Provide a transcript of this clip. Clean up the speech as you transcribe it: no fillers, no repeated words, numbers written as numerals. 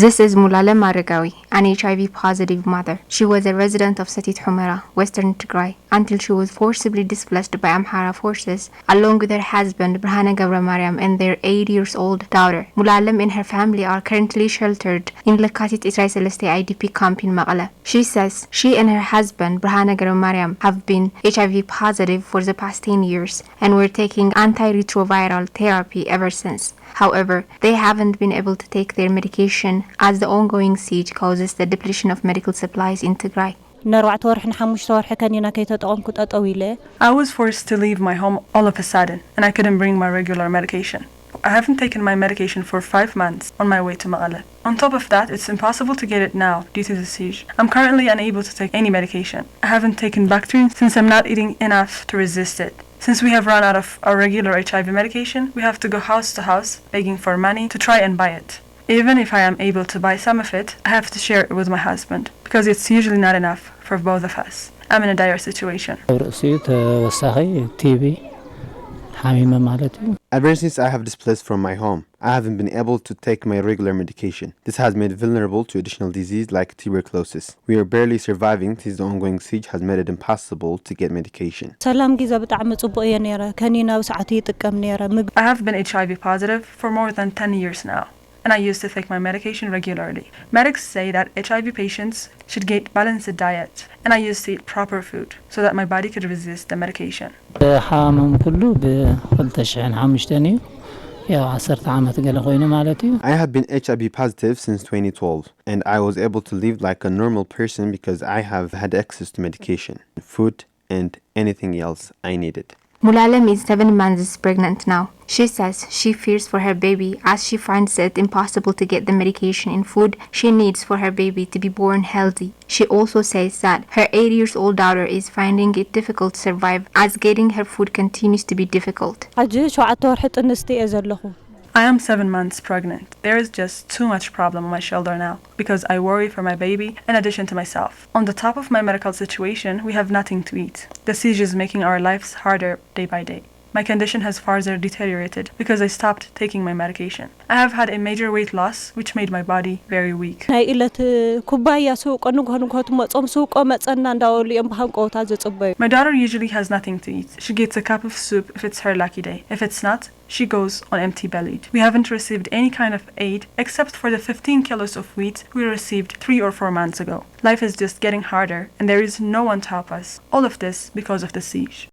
This is Mulalem Maragawi, an HIV-positive mother. She was a resident of Satit Humera, western Tigray, until she was forcibly displaced by Amhara forces, along with her husband Birhane Gabramariam and their 8-year-old daughter. Mulalem and her family are currently sheltered in Lakatit Israel Celeste IDP camp in Maqala. She says she and her husband Birhane Gabramariam have been HIV-positive for the past 10 years and were taking antiretroviral therapy ever since. However, they haven't been able to take their medication as the ongoing siege causes the depletion of medical supplies in Tigray. I was forced to leave my home all of a sudden, and I couldn't bring my regular medication. I haven't taken my medication for 5 months on my way to Maqala. On top of that, it's impossible to get it now due to the siege. I'm currently unable to take any medication. I haven't taken Bactrim since I'm not eating enough to resist it. Since we have run out of our regular HIV medication, we have to go house to house begging for money to try and buy it. Even if I am able to buy some of it, I have to share it with my husband because it's usually not enough for both of us. I'm in a dire situation. Ever since I have displaced from my home, I haven't been able to take my regular medication. This has made vulnerable to additional disease like tuberculosis. We are barely surviving since the ongoing siege has made it impossible to get medication. I have been HIV positive for more than 10 years now, and I used to take my medication regularly. Medics say that HIV patients should get balanced diet, and I used to eat proper food so that my body could resist the medication. I have been HIV positive since 2012, and I was able to live like a normal person because I have had access to medication, food, and anything else I needed. Mulalem is 7 months pregnant now. She says she fears for her baby as she finds it impossible to get the medication and food she needs for her baby to be born healthy. She also says that her 8-year-old daughter is finding it difficult to survive as getting her food continues to be difficult. I am 7 months pregnant. There is just too much problem on my shoulder now because I worry for my baby in addition to myself. On the top of my medical situation, we have nothing to eat. The siege is making our lives harder day by day. My condition has further deteriorated because I stopped taking my medication. I have had a major weight loss which made my body very weak. My daughter usually has nothing to eat. She gets a cup of soup if it's her lucky day. If it's not, she goes on empty-bellied. We haven't received any kind of aid except for the 15 kilos of wheat we received 3 or 4 months ago. Life is just getting harder and there is no one to help us. All of this because of the siege.